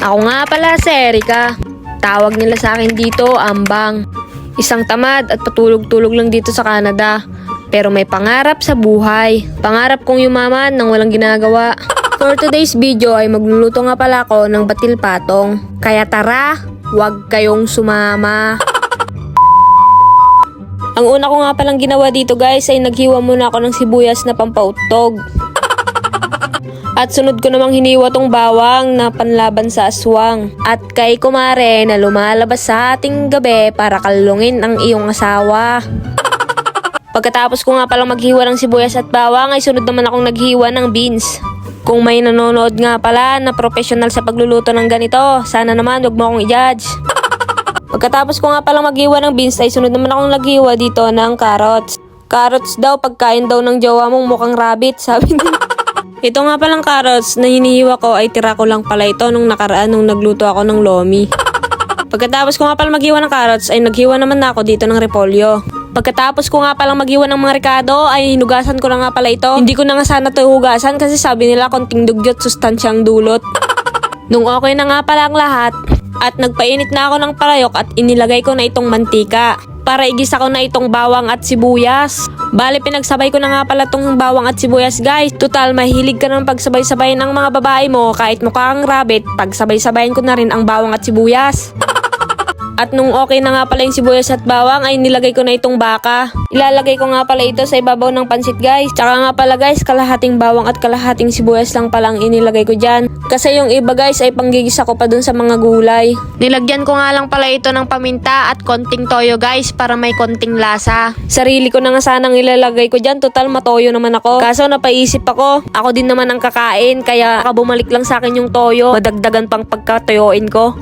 Ako nga pala si Erica. Tawag nila sa akin dito, Ambang. Isang tamad at patulog-tulog lang dito sa Canada. Pero may pangarap sa buhay. Pangarap kong yumaman nang walang ginagawa. For today's video ay magluluto nga pala ako ng batil patong. Kaya tara, huwag kayong sumama. Ang una ko nga palang ginawa dito guys ay naghiwa muna ako ng sibuyas na pampautog. At sunod ko namang hiniwa tong bawang na panlaban sa aswang. At kay kumare na lumalabas sa ating gabi para kalungin ang iyong asawa. Pagkatapos ko nga palang maghiwa ng sibuyas at bawang ay sunod naman akong naghiwa ng beans. Kung may nanonood nga pala na professional sa pagluluto ng ganito, sana naman wag mo akong i-judge. Pagkatapos ko nga palang maghiwa ng beans ay sunod naman akong naghiwa dito ng carrots. Carrots daw, pagkain daw ng jowa mong mukhang rabbit, sabi nila. Ito nga palang carrots na hinihiwa ko ay tira ko lang pala ito nung nakaraan nung nagluto ako ng lomi. Pagkatapos ko nga palang maghiwa ng carrots ay naghiwa naman na ako dito ng repolyo. Pagkatapos ko nga palang maghiwa ng mga ricado ay hinugasan ko na nga pala ito. Hindi ko na nga sana ito hugasan kasi sabi nila konting dugyot sustansyang dulot. Nung okay na nga pala ang lahat at nagpainit na ako ng parayok at inilagay ko na itong mantika. Para igisa ko na itong bawang at sibuyas. Bale, pinagsabay ko na nga pala itong bawang at sibuyas guys. Total, mahilig ka ng pagsabay-sabayin ng mga babae mo kahit mukha kang rabbit. Pagsabay-sabayin ko na rin ang bawang at sibuyas. At nung okay na nga pala yung sibuyas at bawang ay nilagay ko na itong baka. Ilalagay ko nga pala ito sa ibabaw ng pansit guys. Tsaka nga pala guys, kalahating bawang at kalahating sibuyas lang pala ang inilagay ko dyan. Kasi yung iba guys ay panggigisa ko pa dun sa mga gulay. Nilagyan ko nga lang pala ito ng paminta at konting toyo guys para may konting lasa. Sarili ko na nga sanang ilalagay ko dyan. Total matoyo naman ako. Kaso napaisip ako din naman ang kakain kaya bumalik lang sa akin yung toyo. Madagdagan pang pagkatoyoin ko.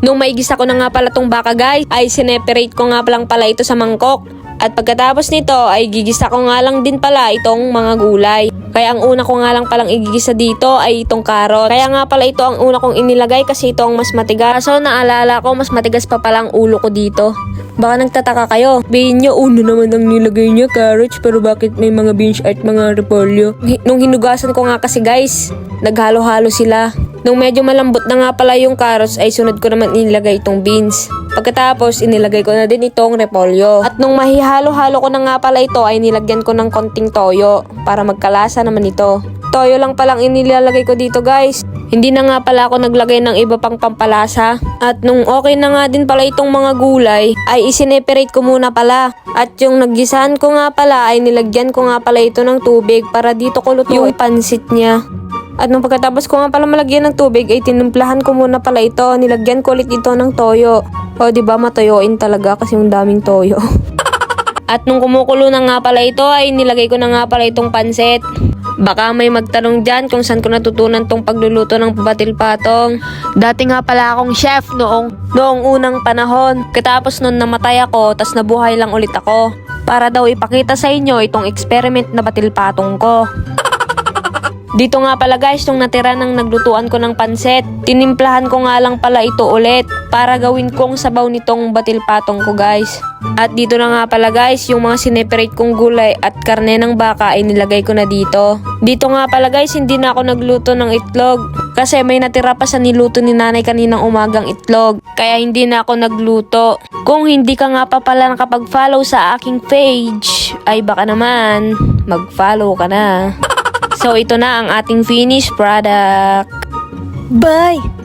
Nung maigisa ko na nga pala tong baka guys, ay sineperate ko nga palang pala ito sa mangkok. At pagkatapos nito ay gigisa ko nga lang din pala itong mga gulay. Kaya ang una ko nga lang palang igigisa dito ay itong carrot. Kaya nga pala ito ang una kong inilagay kasi ito ang mas matigas. So naalala ko mas matigas pa pala ang ulo ko dito. Baka nagtataka kayo. Sabihin nyo, uno naman ang nilagay niya carrots pero bakit may mga beans at mga repolyo? Nung hinugasan ko nga kasi guys, naghalo-halo sila. Nung medyo malambot na nga pala yung carrots ay sunod ko naman inilagay itong beans. Pagkatapos inilagay ko na din itong repolyo. At nung mahihalo-halo ko na nga pala ito ay nilagyan ko ng konting toyo para magkalasa naman ito. Toyo lang palang inilalagay ko dito guys. Hindi na nga pala ako naglagay ng iba pang pampalasa. At nung okay na nga din pala itong mga gulay ay isineperate ko muna pala. At yung naggisahan ko nga pala ay nilagyan ko nga pala ito ng tubig para dito ko lutuin yung pansit niya. At nung pagkatapos ko nga pala malagyan ng tubig ay tinimplahan ko muna pala ito. Nilagyan ko ulit ito ng toyo. O diba matoyoin talaga kasi yung daming toyo. At nung kumukulo na nga pala ito ay nilagay ko na nga pala itong pansit. Baka may magtanong dyan kung saan ko natutunan tong pagluluto ng batil patong. Dati nga pala akong chef noong unang panahon. Katapos nun namatay ako tas nabuhay lang ulit ako. Para daw ipakita sa inyo itong experiment na batil patong ko. Dito nga pala guys, nung natira ng naglutuan ko ng pansit, tinimplahan ko nga lang pala ito ulit para gawin kong sabaw nitong batil patong ko guys. At dito na nga pala guys, yung mga sineperate kong gulay at karne ng baka ay nilagay ko na dito. Dito nga pala guys, hindi na ako nagluto ng itlog kasi may natira pa sa niluto ni nanay kaninang umagang itlog. Kaya hindi na ako nagluto. Kung hindi ka nga pa pala nakapag-follow sa aking page, ay baka naman mag-follow ka na. So ito na ang ating finished product. Bye!